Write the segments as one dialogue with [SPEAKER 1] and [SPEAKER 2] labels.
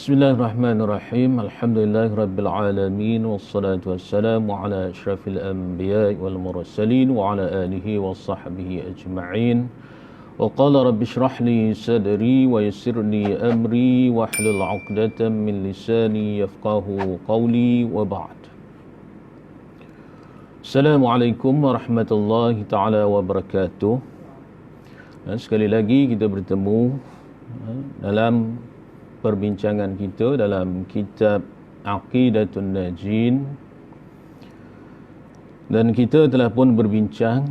[SPEAKER 1] Bismillahirrahmanirrahim. Alhamdulillahirabbil wassalatu wassalamu ala asyrafil anbiya'i wal mursalin wa ala alihi wa sahbihi ajma'in. Wa qala rabbi shrah li sadri wa yassir li amri wa hlul 'uqdatam min lisani yafqahu qawli wa ba'd. Assalamualaikum warahmatullahi taala wabarakatuh. Sekali lagi kita bertemu dalam perbincangan kita dalam kitab Aqidatun Najin, dan kita telah pun berbincang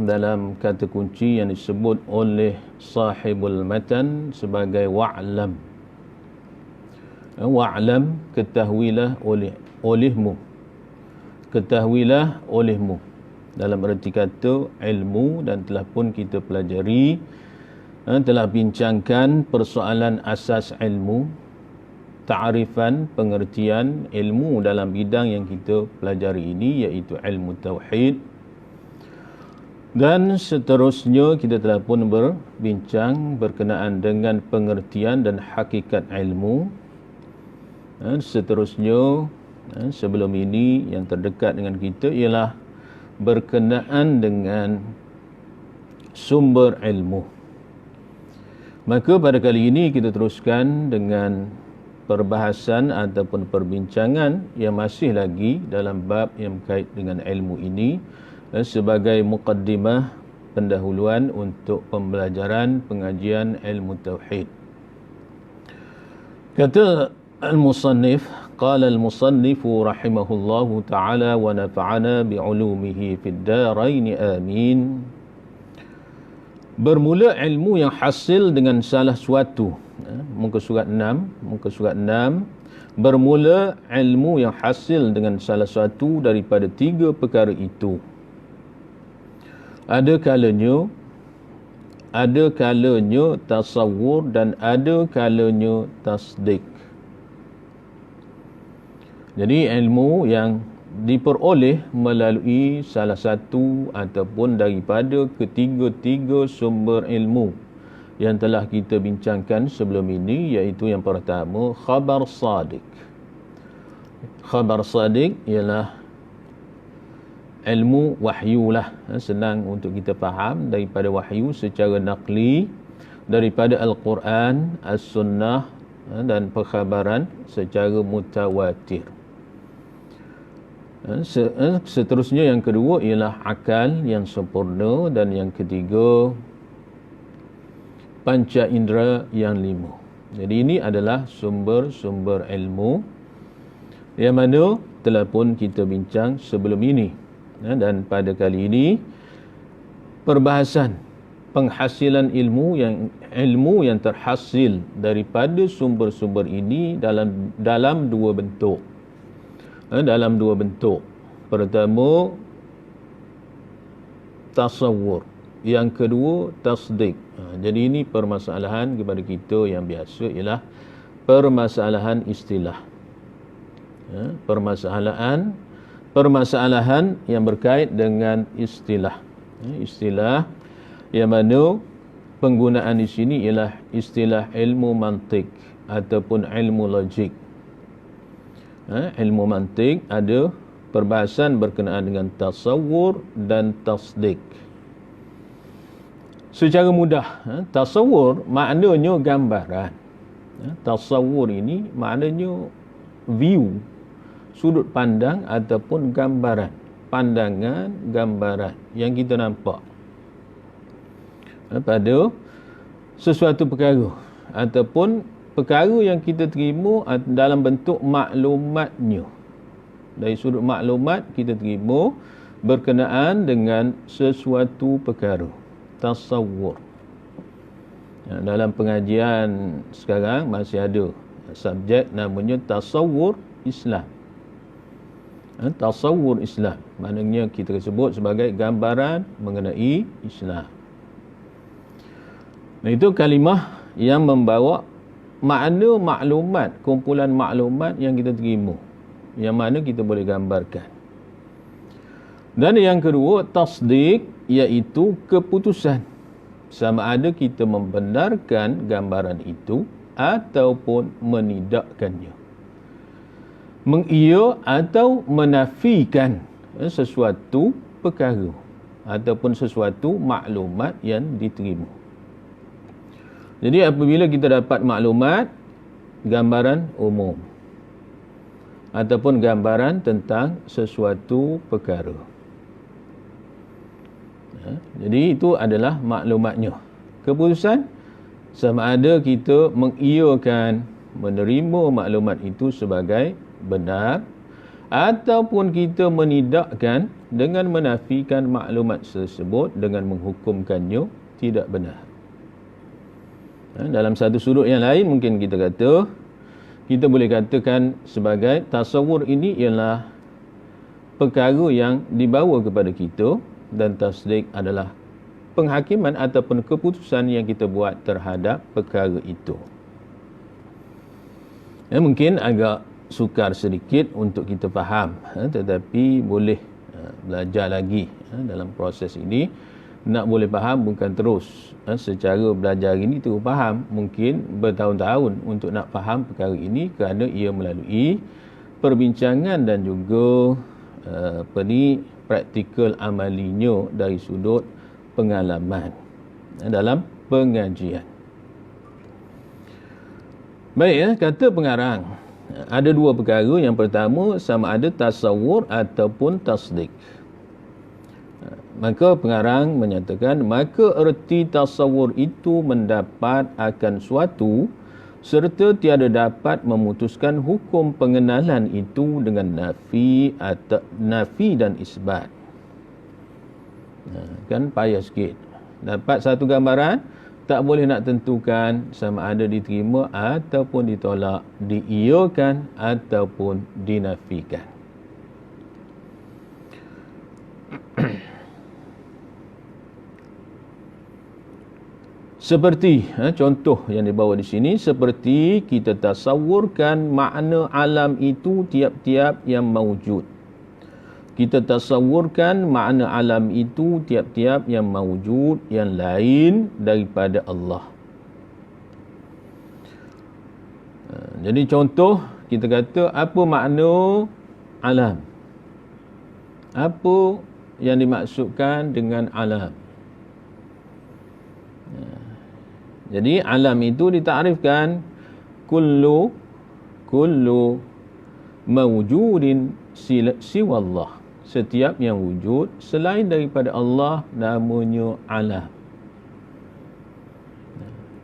[SPEAKER 1] dalam kata kunci yang disebut oleh sahibul matan sebagai wa'lam. Wa'lam, ketahuilah olehmu, ketahuilah olehmu, dalam erti kata ilmu. Dan telah pun kita pelajari, telah bincangkan persoalan asas ilmu, ta'rifan, pengertian ilmu dalam bidang yang kita pelajari ini, iaitu ilmu tauhid. Dan seterusnya kita telah pun berbincang berkenaan dengan pengertian dan hakikat ilmu. Dan seterusnya, sebelum ini yang terdekat dengan kita ialah berkenaan dengan sumber ilmu. Maka pada kali ini kita teruskan dengan perbahasan ataupun perbincangan yang masih lagi dalam bab yang berkait dengan ilmu ini, sebagai muqaddimah, pendahuluan untuk pembelajaran pengajian ilmu tauhid. Kata al-musannif, qala al-musannifu rahimahullahu ta'ala wa nafa'ana bi'ulumihi fid darain amin. Bermula ilmu yang hasil dengan salah suatu. Muka surat 6. Bermula ilmu yang hasil dengan salah suatu daripada tiga perkara itu. Ada kalanya tasawur dan ada kalanya tasdik. Jadi ilmu yang diperoleh melalui salah satu ataupun daripada ketiga-tiga sumber ilmu yang telah kita bincangkan sebelum ini, iaitu yang pertama, khabar sadiq. Khabar sadiq ialah ilmu wahyu lah, senang untuk kita faham, daripada wahyu secara naqli, daripada Al-Quran, As-Sunnah, dan perkhabaran secara mutawatir. Seterusnya yang kedua ialah akal yang sempurna, dan yang ketiga panca indera yang lima. Jadi ini adalah sumber-sumber ilmu yang mana telah pun kita bincang sebelum ini. Dan pada kali ini perbahasan penghasilan ilmu yang terhasil daripada sumber-sumber ini dalam dua bentuk. Pertama, tasawur. Yang kedua, tasdik. Jadi ini permasalahan kepada kita yang biasa ialah permasalahan istilah. Permasalahan yang berkait dengan istilah. Istilah yang mana penggunaan di sini ialah istilah ilmu mantik ataupun ilmu logik. Ilmu mantik ada perbahasan berkenaan dengan tasawur dan tasdik. Secara mudah, tasawur maknanya gambaran. Tasawur ini maknanya view, sudut pandang ataupun gambaran, pandangan, gambaran yang kita nampak pada sesuatu perkara ataupun perkara yang kita terima dalam bentuk maklumatnya. Dari sudut maklumat kita terima berkenaan dengan sesuatu perkara. Tasawur. Dalam pengajian sekarang masih ada subjek namanya tasawur Islam. Tasawur Islam maknanya kita sebut sebagai gambaran mengenai Islam. Nah, itu kalimah yang membawa makna maklumat, kumpulan maklumat yang kita terima, yang mana kita boleh gambarkan. Dan yang kedua, tasdik, iaitu keputusan. Sama ada kita membenarkan gambaran itu ataupun menidakkannya. Mengiya atau menafikan sesuatu perkara ataupun sesuatu maklumat yang diterima. Jadi apabila kita dapat maklumat, gambaran umum ataupun gambaran tentang sesuatu perkara, jadi itu adalah maklumatnya. Keputusan sama ada kita mengiyakan, menerima maklumat itu sebagai benar, ataupun kita menidakkan dengan menafikan maklumat tersebut dengan menghukumkannya tidak benar. Dalam satu sudut yang lain mungkin kita boleh katakan sebagai tasawur ini ialah perkara yang dibawa kepada kita, dan tasdik adalah penghakiman ataupun keputusan yang kita buat terhadap perkara itu. Mungkin agak sukar sedikit untuk kita faham, tetapi boleh belajar lagi dalam proses ini. Nak boleh faham bukan terus secara belajar ini terus faham, mungkin bertahun-tahun untuk nak faham perkara ini, kerana ia melalui perbincangan dan juga praktikal amalinya dari sudut pengalaman dalam pengajian. Baik, kata pengarang ada dua perkara. Yang pertama, sama ada tasawur ataupun tasdik. Maka pengarang menyatakan, maka erti tasawur itu mendapat akan suatu serta tiada dapat memutuskan hukum pengenalan itu dengan nafi dan isbat. Kan payah sikit. Dapat satu gambaran, tak boleh nak tentukan sama ada diterima ataupun ditolak, diiyakan ataupun dinafikan. Seperti contoh yang dibawa di sini, seperti kita tasawurkan makna alam itu tiap-tiap yang mawujud. Kita tasawurkan makna alam itu tiap-tiap yang mawujud, yang lain daripada Allah. Jadi contoh, kita kata apa makna alam? Apa yang dimaksudkan dengan alam? Jadi alam itu ditakrifkan kullu mawjudin siwallah. Setiap yang wujud selain daripada Allah namanya alam.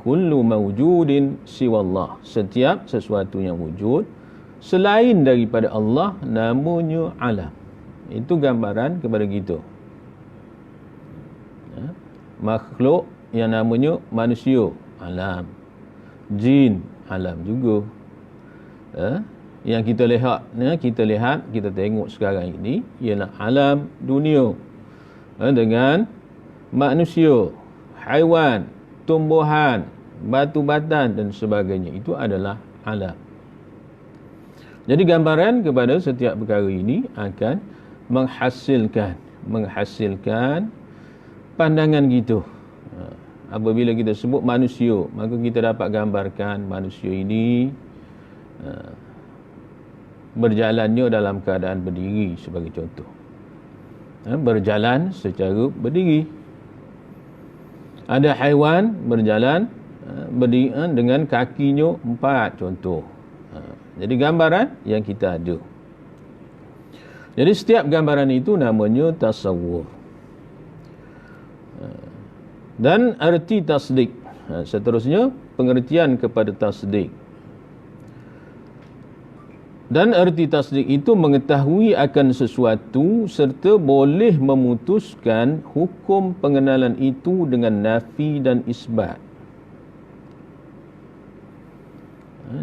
[SPEAKER 1] Kullu mawjudin siwallah. Setiap sesuatu yang wujud selain daripada Allah namanya alam. Itu gambaran kepada kita. Makhluk yang namanya manusia, alam. Jin, alam juga. Yang kita lihat, kita tengok sekarang ini ialah alam dunia. Dengan manusia, haiwan, tumbuhan, batu-batan dan sebagainya. Itu adalah alam. Jadi gambaran kepada setiap perkara ini akan menghasilkan pandangan kita. Apabila kita sebut manusia, maka kita dapat gambarkan manusia ini berjalannya dalam keadaan berdiri sebagai contoh. Berjalan secara berdiri. Ada haiwan berjalan berdiri dengan kakinya 4 contoh. Jadi gambaran yang kita ada. Jadi setiap gambaran itu namanya tasawur. Dan arti tasdik. Seterusnya, pengertian kepada tasdik. Dan arti tasdik itu mengetahui akan sesuatu serta boleh memutuskan hukum pengenalan itu dengan nafi dan isbat.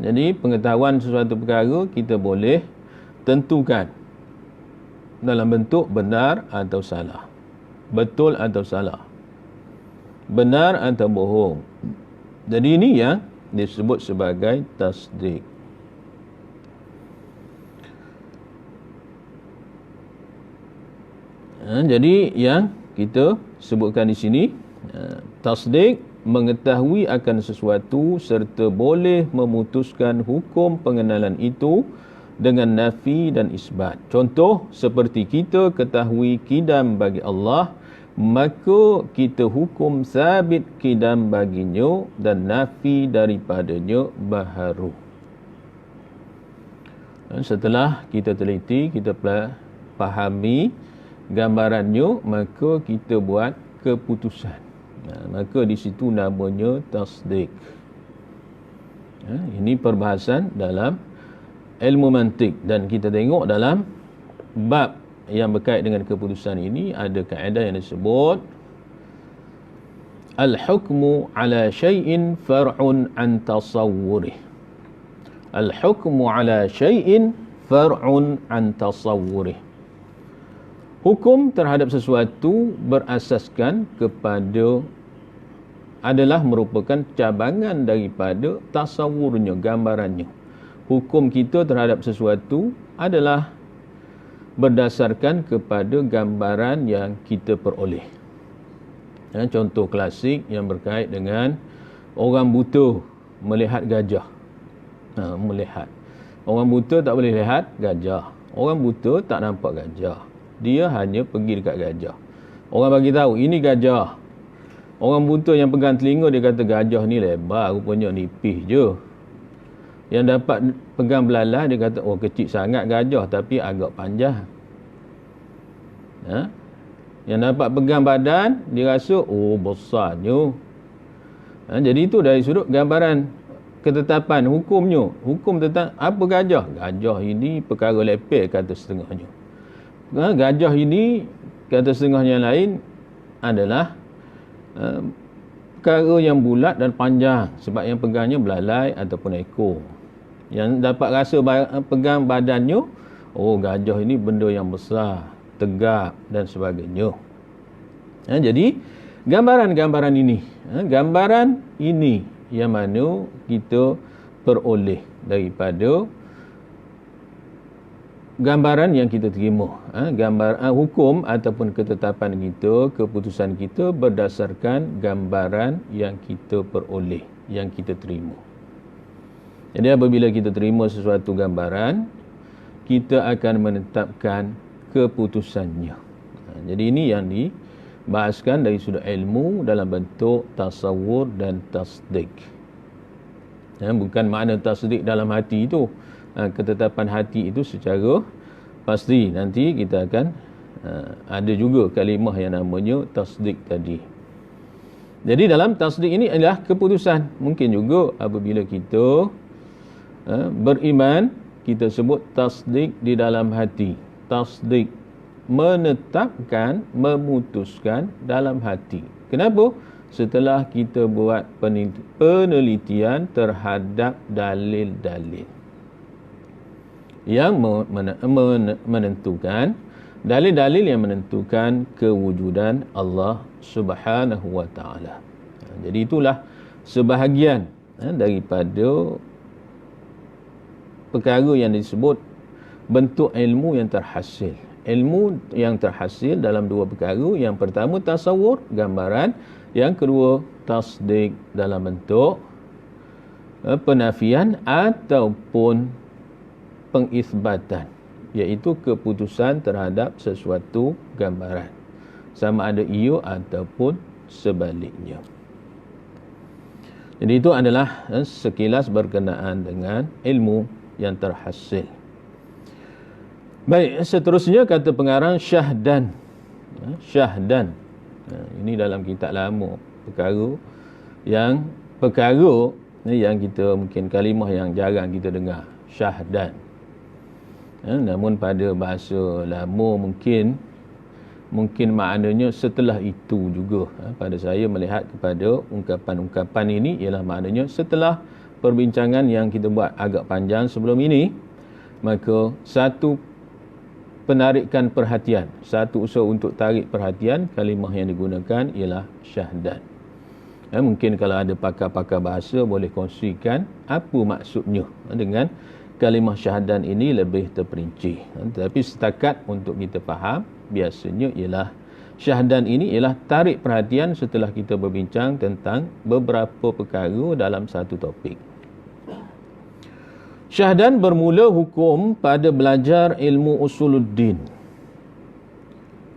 [SPEAKER 1] Jadi pengetahuan sesuatu perkara kita boleh tentukan dalam bentuk benar atau salah, betul atau salah, benar atau bohong. Jadi ini yang disebut sebagai tasdik. Jadi yang kita sebutkan di sini, tasdik mengetahui akan sesuatu serta boleh memutuskan hukum pengenalan itu dengan nafi dan isbat. Contoh, seperti kita ketahui kidam bagi Allah, maka kita hukum sabit kidam baginya dan nafi daripadanya baharu. Dan setelah kita teliti, kita fahami gambarannya, maka kita buat keputusan. Maka di situ namanya tasdik. Ini perbahasan dalam ilmu mantik, dan kita tengok dalam bab yang berkait dengan keputusan ini ada kaedah yang disebut al-hukmu ala syai'in far'un an tasawwurih. Al-hukmu ala syai'in far'un an tasawwurih. Hukum terhadap sesuatu berasaskan kepada adalah merupakan cabangan daripada tasawurnya, gambarannya. Hukum kita terhadap sesuatu adalah berdasarkan kepada gambaran yang kita peroleh. Contoh klasik yang berkait dengan orang buta melihat gajah. Melihat. Orang buta tak boleh lihat gajah. Orang buta tak nampak gajah. Dia hanya pergi dekat gajah. Orang bagi tahu ini gajah. Orang buta yang pegang telinga dia kata gajah ni lebar, rupanya nipis je. Yang dapat pegang belalai dia kata oh kecil sangat gajah tapi agak panjang. Yang dapat pegang badan dia rasa oh besarnya. Jadi itu dari sudut gambaran ketetapan hukumnya. Hukum tentang apa gajah? Gajah ini perkara lepek kata setengahnya. Gajah ini kata setengahnya lain adalah perkara yang bulat dan panjang, sebab yang pegangnya belalai ataupun ekor. Yang dapat rasa pegang badannya, oh gajah ini benda yang besar, tegap dan sebagainya. Jadi gambaran-gambaran ini, gambaran ini yang mana kita peroleh daripada gambaran yang kita terima. Hukum ataupun ketetapan kita, keputusan kita berdasarkan gambaran yang kita peroleh, yang kita terima. Jadi apabila kita terima sesuatu gambaran, kita akan menetapkan keputusannya. Jadi ini yang dibahaskan dari sudut ilmu dalam bentuk tasawur dan tasdik. Bukan makna tasdik dalam hati itu. Ketetapan hati itu secara pasti. Nanti kita akan ada juga kalimah yang namanya tasdik tadi. Jadi dalam tasdik ini adalah keputusan. Mungkin juga apabila kita beriman, kita sebut tasdik di dalam hati. Tasdik menetapkan, memutuskan dalam hati. Kenapa? Setelah kita buat penelitian terhadap dalil-dalil yang menentukan, dalil-dalil yang menentukan kewujudan Allah Subhanahu wa taala. Jadi itulah sebahagian daripada perkara yang disebut bentuk ilmu yang terhasil. Ilmu yang terhasil dalam dua perkara. Yang pertama tasawur, gambaran. Yang kedua tasdik dalam bentuk penafian ataupun pengisbatan, iaitu keputusan terhadap sesuatu gambaran, sama ada ia ataupun sebaliknya. Jadi itu adalah sekilas berkenaan dengan ilmu yang terhasil. Baik, seterusnya kata pengarang syahdan. Syahdan. Ini dalam kitab lama, perkara yang kita mungkin kalimah yang jarang kita dengar, syahdan. Namun pada bahasa lama mungkin maknanya setelah itu juga. Pada saya melihat kepada ungkapan-ungkapan ini ialah maknanya setelah perbincangan yang kita buat agak panjang sebelum ini, maka satu penarikan perhatian, satu usaha untuk tarik perhatian, kalimah yang digunakan ialah syahdan. Mungkin kalau ada pakar-pakar bahasa boleh kongsikan apa maksudnya dengan kalimah syahadan ini lebih terperinci. Tetapi setakat untuk kita faham, biasanya ialah syahdan ini ialah tarik perhatian setelah kita berbincang tentang beberapa perkara dalam satu topik. Syahdan bermula hukum pada belajar ilmu usuluddin.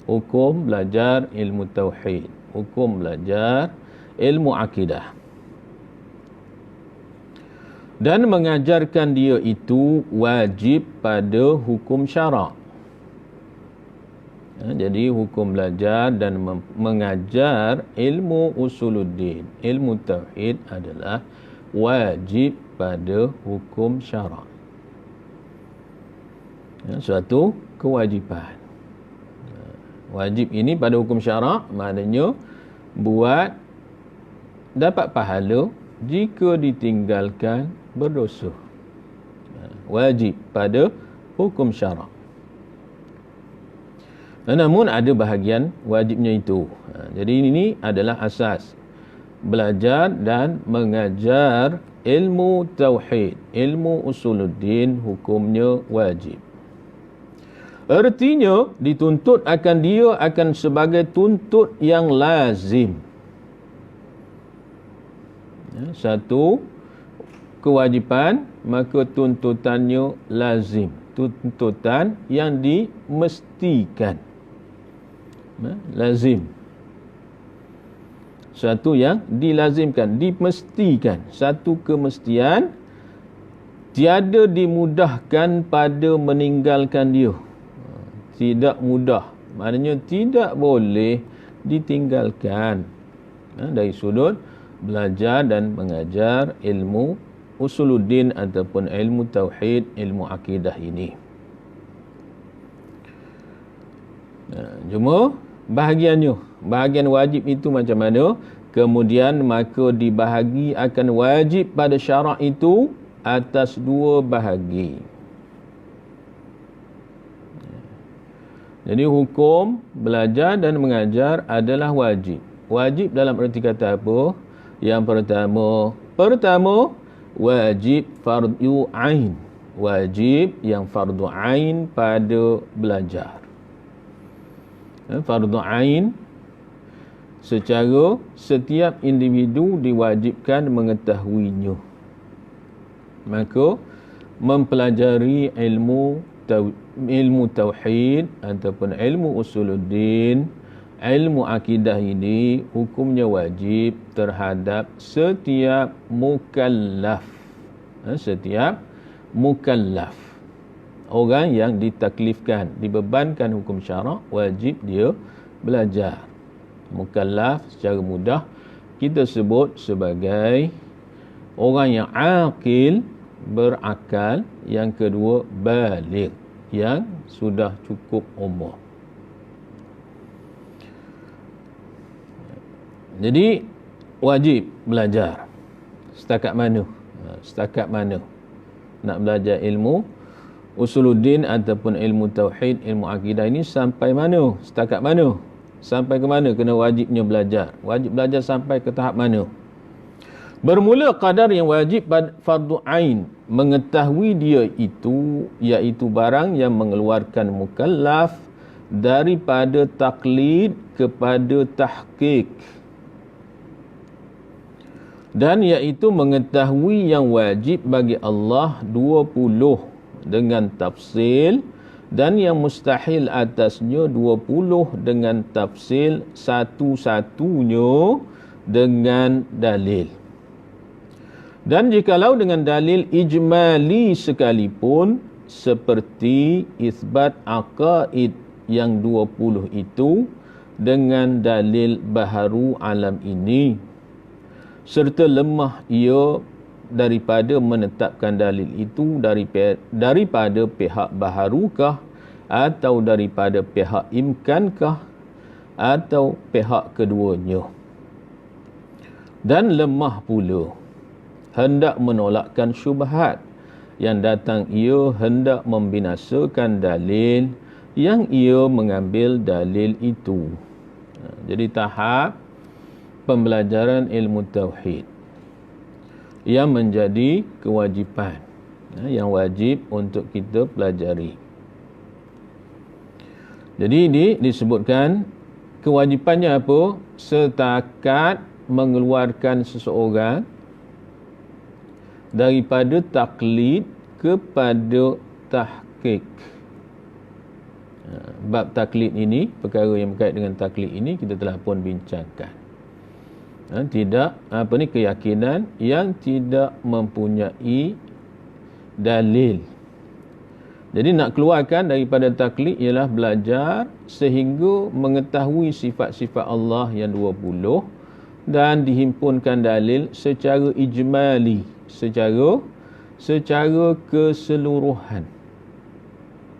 [SPEAKER 1] Hukum belajar ilmu tauhid. Hukum belajar ilmu akidah. Dan mengajarkan dia itu wajib pada hukum syarak. Jadi hukum belajar dan mengajar ilmu usuluddin, ilmu tauhid adalah wajib pada hukum syarak. Suatu kewajipan. Wajib ini pada hukum syarak maknanya buat dapat pahala jika ditinggalkan berdosa. Wajib pada hukum syarak. Namun ada bahagian wajibnya itu. Jadi ini adalah asas belajar dan mengajar ilmu tauhid, ilmu usuluddin, hukumnya wajib. Artinya dituntut akan dia akan sebagai tuntut yang lazim. Satu kewajipan, maka tuntutannya lazim, tuntutan yang dimestikan. Lazim, satu yang dilazimkan, dimestikan, satu kemestian, tiada dimudahkan pada meninggalkan dia. Tidak mudah, maknanya tidak boleh ditinggalkan. Dari sudut belajar dan mengajar ilmu usuluddin ataupun ilmu tauhid, ilmu akidah ini. Cuma bahagian wajib itu macam mana? Kemudian maka dibahagi akan wajib pada syarak itu atas dua bahagi. Jadi hukum belajar dan mengajar adalah wajib. Wajib dalam erti kata apa? Yang pertama wajib fardu ain. Wajib yang fardu ain pada belajar. Fardu ain secara setiap individu diwajibkan mengetahuinya. Maka mempelajari ilmu tauhid ataupun ilmu usuluddin, ilmu akidah ini hukumnya wajib terhadap setiap mukallaf. Setiap mukallaf, orang yang ditaklifkan, dibebankan hukum syarak, wajib dia belajar. Mukallaf secara mudah kita sebut sebagai orang yang aqil, berakal. Yang kedua, baligh, yang sudah cukup umur. Jadi wajib belajar. Setakat mana? Setakat mana nak belajar ilmu usuluddin ataupun ilmu tauhid, ilmu akidah ini sampai mana? Setakat mana? Sampai ke mana kena wajibnya belajar? Wajib belajar sampai ke tahap mana? Bermula qadar yang wajib fardu ain, mengetahui dia itu, iaitu barang yang mengeluarkan mukallaf daripada taklid kepada tahqiq. Dan iaitu mengetahui yang wajib bagi Allah 20 dengan tafsil, dan yang mustahil atasnya 20 dengan tafsil, satu-satunya dengan dalil. Dan jikalau dengan dalil ijmali sekalipun, seperti isbat aqaid yang 20 itu dengan dalil baharu alam ini, serta lemah ia daripada menetapkan dalil itu daripada pihak baharukah, atau daripada pihak imkankah, atau pihak keduanya. Dan lemah pula hendak menolakkan syubhat yang datang, ia hendak membinasakan dalil yang ia mengambil dalil itu. Jadi tahap pembelajaran ilmu tauhid yang menjadi kewajipan, yang wajib untuk kita pelajari. Jadi ini disebutkan kewajipannya apa? Setakat mengeluarkan seseorang daripada taklid kepada tahqiq. Bab taklid ini, perkara yang berkait dengan taklid ini kita telah pun bincangkan. Tidak keyakinan yang tidak mempunyai dalil. Jadi nak keluarkan daripada taklid ialah belajar sehingga mengetahui sifat-sifat Allah yang 20 dan dihimpunkan dalil secara ijmali, secara keseluruhan,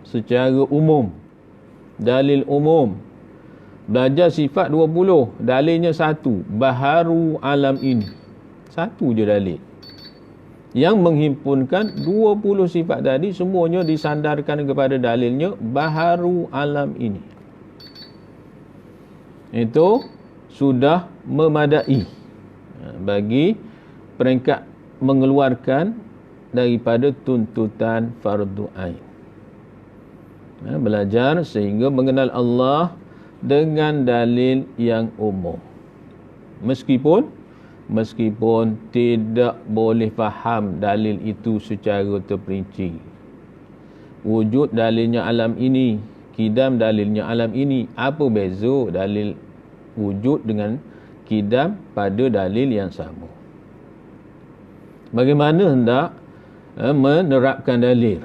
[SPEAKER 1] secara umum, dalil umum. Belajar sifat 20, dalilnya satu, baharu alam ini. Satu je dalil yang menghimpunkan 20 sifat tadi, semuanya disandarkan kepada dalilnya baharu alam ini. Itu sudah memadai bagi peringkat mengeluarkan daripada tuntutan fardu ain. Belajar sehingga mengenal Allah dengan dalil yang umum. Meskipun tidak boleh faham dalil itu secara terperinci. Wujud dalilnya alam ini, kidam dalilnya alam ini. Apa beza dalil wujud dengan kidam pada dalil yang sama? Bagaimana hendak menerapkan dalil?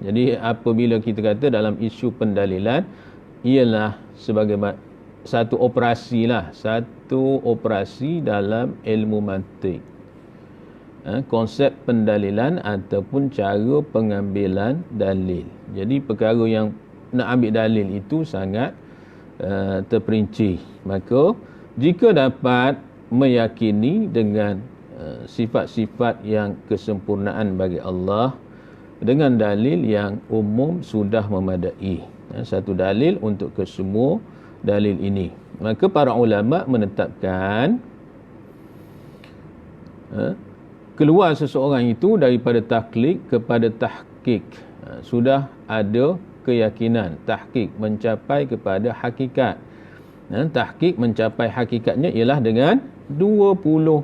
[SPEAKER 1] Jadi apabila kita kata dalam isu pendalilan, ialah sebagai satu operasi dalam ilmu mantik. Konsep pendalilan ataupun cara pengambilan dalil. Jadi perkara yang nak ambil dalil itu sangat terperinci. Maka jika dapat meyakini dengan sifat-sifat yang kesempurnaan bagi Allah dengan dalil yang umum sudah memadai. Satu dalil untuk kesemua dalil ini. Maka para ulama menetapkan keluar seseorang itu daripada taklid kepada tahqiq. Sudah ada keyakinan tahqiq mencapai kepada hakikat. Tahqiq mencapai hakikatnya ialah dengan 20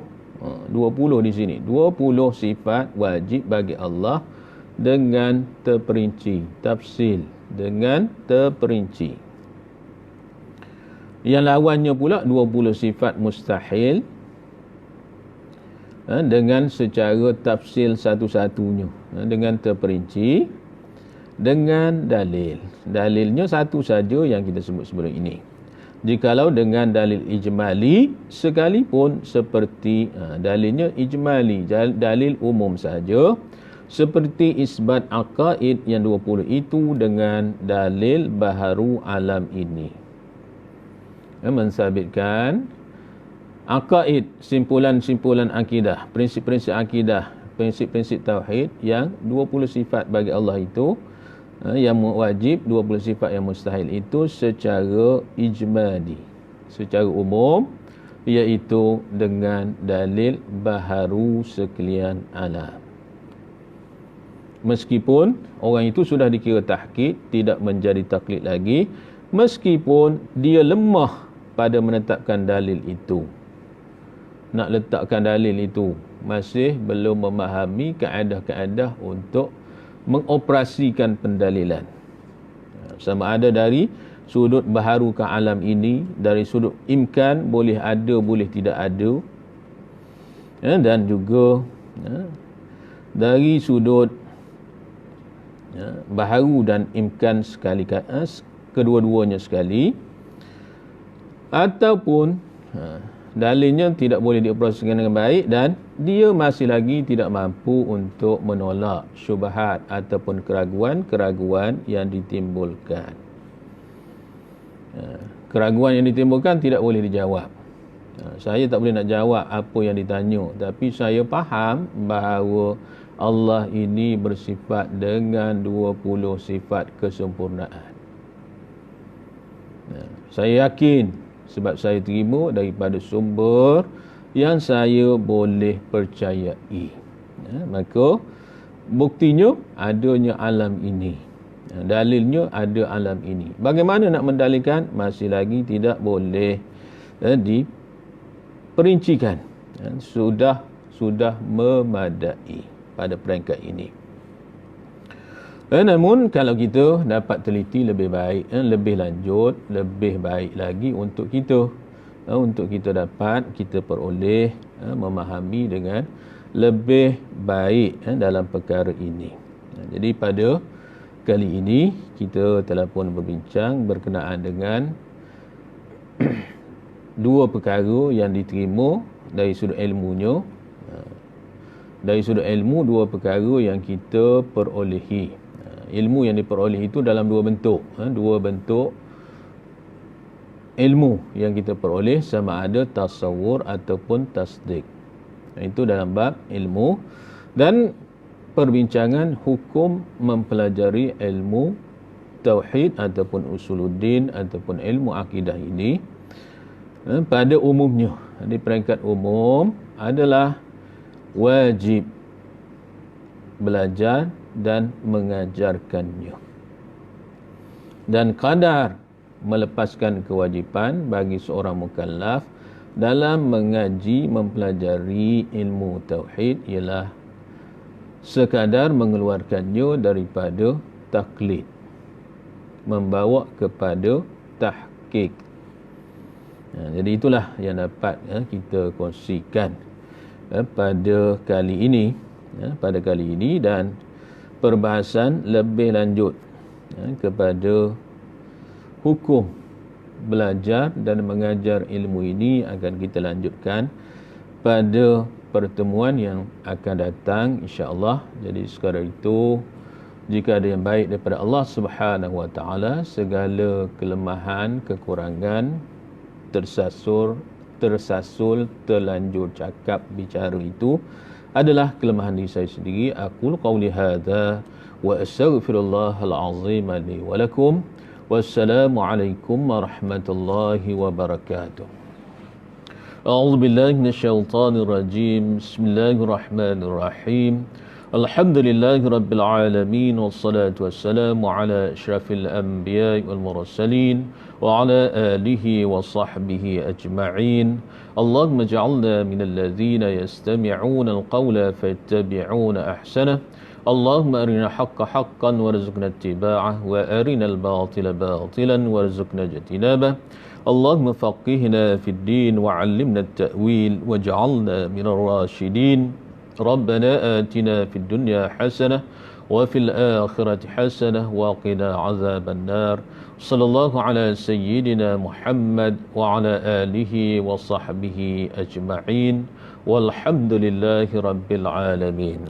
[SPEAKER 1] di sini. 20 sifat wajib bagi Allah dengan terperinci, tafsil dengan terperinci. Yang lawannya pula 20 sifat mustahil dengan secara tafsil satu-satunya, dengan terperinci, dengan dalil. Dalilnya satu saja yang kita sebut sebelum ini. Jikalau dengan dalil ijmali sekalipun seperti dalilnya ijmali, dalil umum saja, seperti isbat aqaid yang 20 itu dengan dalil baharu alam ini. Mensabitkan aqaid, simpulan-simpulan akidah, prinsip-prinsip akidah, prinsip-prinsip tauhid yang 20 sifat bagi Allah itu, yang wajib, 20 sifat yang mustahil itu secara ijmali, secara umum, iaitu dengan dalil baharu sekalian alam. Meskipun orang itu sudah dikira tahqiq, tidak menjadi taklid lagi, meskipun dia lemah pada menetapkan dalil itu. Nak letakkan dalil itu, masih belum memahami kaedah-kaedah untuk mengoperasikan pendalilan. Sama ada dari sudut baharu ke alam ini, dari sudut imkan, boleh ada, boleh tidak ada, dan juga dari sudut baharu dan imkan sekali, kedua-duanya sekali, ataupun dalilnya tidak boleh dioperasikan dengan baik dan dia masih lagi tidak mampu untuk menolak syubhat ataupun keraguan-keraguan yang ditimbulkan. Keraguan yang ditimbulkan tidak boleh dijawab. Saya tak boleh nak jawab apa yang ditanya, tapi saya faham bahawa Allah ini bersifat dengan 20 sifat kesempurnaan. Saya yakin sebab saya terima daripada sumber yang saya boleh percayai. Maka buktinya adanya alam ini. Dalilnya ada alam ini. Bagaimana nak mendalilkan? Masih lagi tidak boleh diperincikan. Sudah memadai pada peringkat ini. Namun kalau kita dapat teliti lebih baik, lebih lanjut, lebih baik lagi untuk kita dapat kita peroleh memahami dengan lebih baik dalam perkara ini. Jadi pada kali ini kita telah pun berbincang berkenaan dengan dua perkara yang diterima dari sudut ilmunya. Dari sudut ilmu, dua perkara yang kita perolehi. Ilmu yang diperoleh itu dalam dua bentuk. Dua bentuk ilmu yang kita peroleh, sama ada tasawur ataupun tasdik. Itu dalam bab ilmu. Dan perbincangan hukum mempelajari ilmu tauhid ataupun usuluddin ataupun ilmu akidah ini pada umumnya, di peringkat umum adalah wajib belajar dan mengajarkannya. Dan kadar melepaskan kewajipan bagi seorang mukallaf dalam mengaji mempelajari ilmu tauhid ialah sekadar mengeluarkannya daripada taklid, membawa kepada tahqiq. Jadi itulah yang dapat kita kongsikan pada kali ini. Dan perbahasan lebih lanjut kepada hukum belajar dan mengajar ilmu ini akan kita lanjutkan pada pertemuan yang akan datang, insya-Allah. Jadi sekarang itu, jika ada yang baik daripada Allah Subhanahu wa taala, segala kelemahan, kekurangan, tersasul, terlanjur cakap bicara itu adalah kelemahan diri saya sendiri. Aqulu qawli hadza wa astaghfirullahal azim li wa lakum. Wassalamualaikum warahmatullahi wabarakatuh. A'udzu billahi minasyaitonir rajim. Bismillahirrahmanirrahim. Alhamdulillahi rabbil alamin wassalatu wassalamu ala asyrafil anbiya'i wal mursalin wa ala alihi wa sahbihi ajma'in. Allahumma ij'alna minal ladzina yastami'una al-qawla fayattabi'una ahsanah. Allahumma arina haqqa haqqan warzuqna ittiba'ah wa arina al-batila batilan warzuqna ijtinabah. Allahumma faqihna fid din wa 'allimna at-ta'wil waj'alna minal rasyidin. Rabbana atina fid dunya hasanah wa fil akhirati hasanah wa qina 'adzaban nar. Sallallahu ala sayyidina Muhammad wa ala alihi wa sahbihi ajma'in. Walhamdulillahi rabbil alamin.